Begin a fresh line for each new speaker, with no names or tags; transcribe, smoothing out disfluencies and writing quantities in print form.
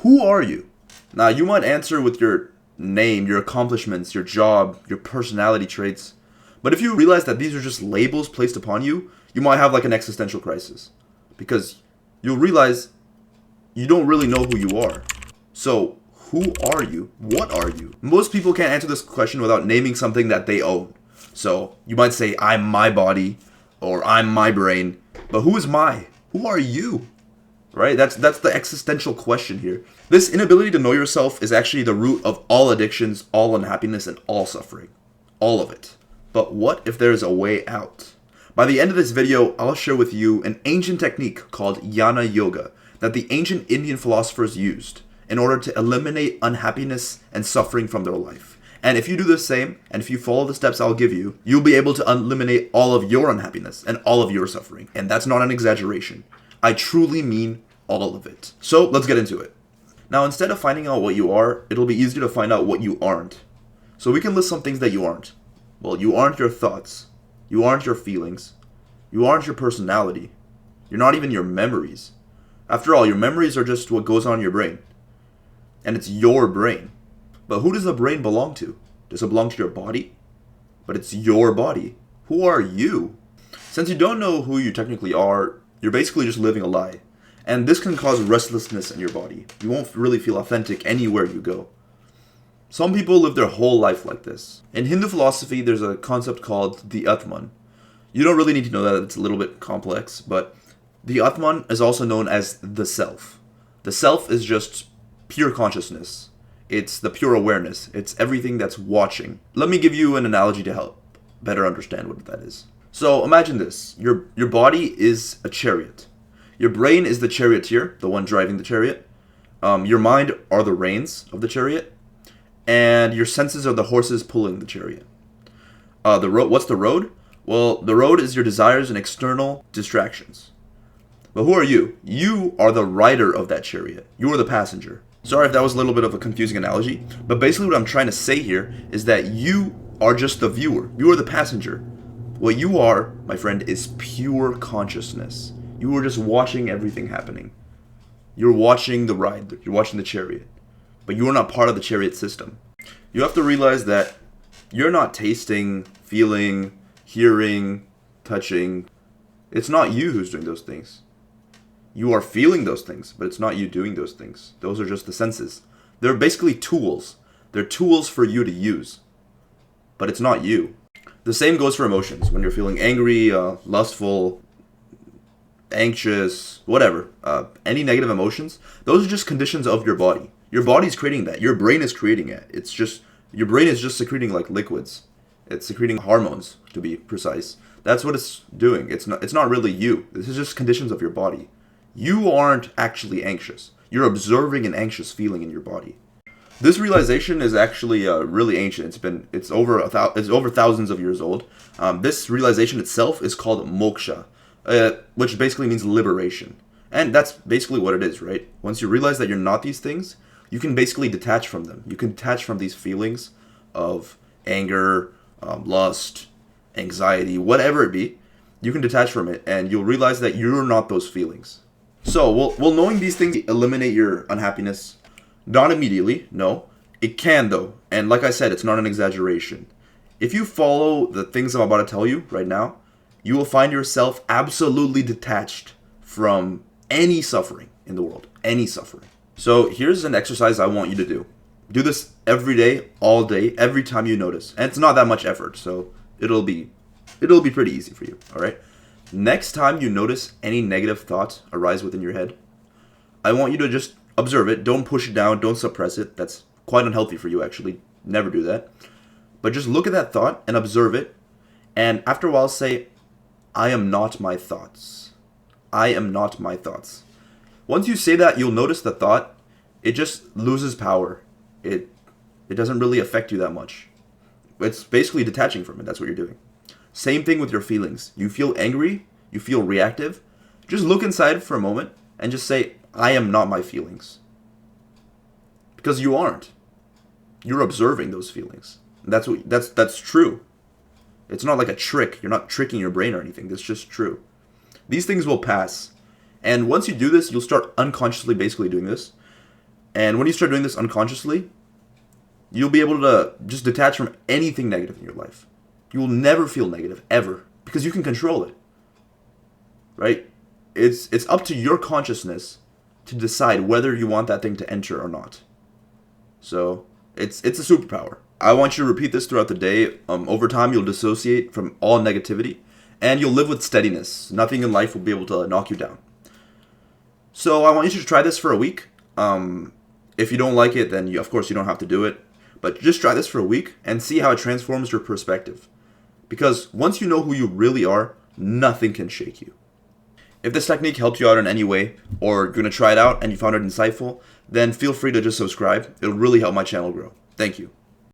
Who are you? Now, you might answer with your name, your accomplishments, your job, your personality traits. But if you realize that these are just labels placed upon you, you might have like an existential crisis. Because you'll realize you don't really know who you are. So, who are you? What are you? Most people can't answer this question without naming something that they own. So, you might say, I'm my body, or I'm my brain. But who is my? Who are you? Right? That's the existential question here. This inability to know yourself is actually the root of all addictions, all unhappiness, and all suffering. All of it. But what if there's a way out? By the end of this video, I'll share with you an ancient technique called Jnana Yoga that the ancient Indian philosophers used in order to eliminate unhappiness and suffering from their life. And if you do the same, and if you follow the steps I'll give you, you'll be able to eliminate all of your unhappiness and all of your suffering. And that's not an exaggeration. I truly mean all of it. So let's get into it. Now, instead of finding out what you are, it'll be easier to find out what you aren't. So we can list some things that you aren't. Well, you aren't your thoughts. You aren't your feelings. You aren't your personality. You're not even your memories. After all, your memories are just what goes on in your brain. And it's your brain. But who does the brain belong to? Does it belong to your body? But it's your body. Who are you? Since you don't know who you technically are, you're basically just living a lie. And this can cause restlessness in your body. You won't really feel authentic anywhere you go. Some people live their whole life like this. In Hindu philosophy, there's a concept called the Atman. You don't really need to know that, it's a little bit complex, but the Atman is also known as the self. The self is just pure consciousness. It's the pure awareness. It's everything that's watching. Let me give you an analogy to help better understand what that is. So imagine this. Your body is a chariot. Your brain is the charioteer, the one driving the chariot. Your mind are the reins of the chariot. And your senses are the horses pulling the chariot. What's the road? Well, the road is your desires and external distractions. But who are you? You are the rider of that chariot. You are the passenger. Sorry if that was a little bit of a confusing analogy, but basically what I'm trying to say here is that you are just the viewer. You are the passenger. What you are, my friend, is pure consciousness. You are just watching everything happening. You're watching the ride. You're watching the chariot. But you are not part of the chariot system. You have to realize that you're not tasting, feeling, hearing, touching. It's not you who's doing those things. You are feeling those things, but it's not you doing those things. Those are just the senses. They're basically tools. They're tools for you to use. But it's not you. The same goes for emotions. When you're feeling angry, lustful, anxious, whatever, any negative emotions, those are just conditions of your body. Your body's creating that. Your brain is creating it. It's just, your brain is just secreting like liquids. It's secreting hormones, to be precise. That's what it's doing. It's not really you. This is just conditions of your body. You aren't actually anxious. You're observing an anxious feeling in your body. This realization is actually really ancient. It's over thousands of years old. This realization itself is called moksha, which basically means liberation. And that's basically what it is, right? Once you realize that you're not these things, you can basically detach from them. You can detach from these feelings of anger, lust, anxiety, whatever it be. You can detach from it, and you'll realize that you're not those feelings. So, will knowing these things eliminate your unhappiness? Not immediately, no. It can, though. And like I said, it's not an exaggeration. If you follow the things I'm about to tell you right now, you will find yourself absolutely detached from any suffering in the world. Any suffering. So here's an exercise I want you to do. Do this every day, all day, every time you notice. And it's not that much effort, so it'll be pretty easy for you, all right? Next time you notice any negative thoughts arise within your head, I want you to just observe it. Don't push it down. Don't suppress it. That's quite unhealthy for you, actually. Never do that. But just look at that thought and observe it. And after a while say, I am not my thoughts. I am not my thoughts. Once you say that, you'll notice the thought, it just loses power. It doesn't really affect you that much. It's basically detaching from it. That's what you're doing. Same thing with your feelings. You feel angry, you feel reactive. Just look inside for a moment and just say, I am not my feelings. Because you aren't. You're observing those feelings. That's true. It's not like a trick. You're not tricking your brain or anything. That's just true. These things will pass. And once you do this, you'll start unconsciously basically doing this. And when you start doing this unconsciously, you'll be able to just detach from anything negative in your life. You will never feel negative, ever, because you can control it. Right? It's up to your consciousness to decide whether you want that thing to enter or not. So, it's a superpower. I want you to repeat this throughout the day. Over time, you'll dissociate from all negativity, and you'll live with steadiness. Nothing in life will be able to knock you down. So I want you to try this for a week. If you don't like it, then of course you don't have to do it. But just try this for a week and see how it transforms your perspective. Because once you know who you really are, nothing can shake you. If this technique helped you out in any way, or you're going to try it out and you found it insightful, then feel free to just subscribe. It'll really help my channel grow. Thank you.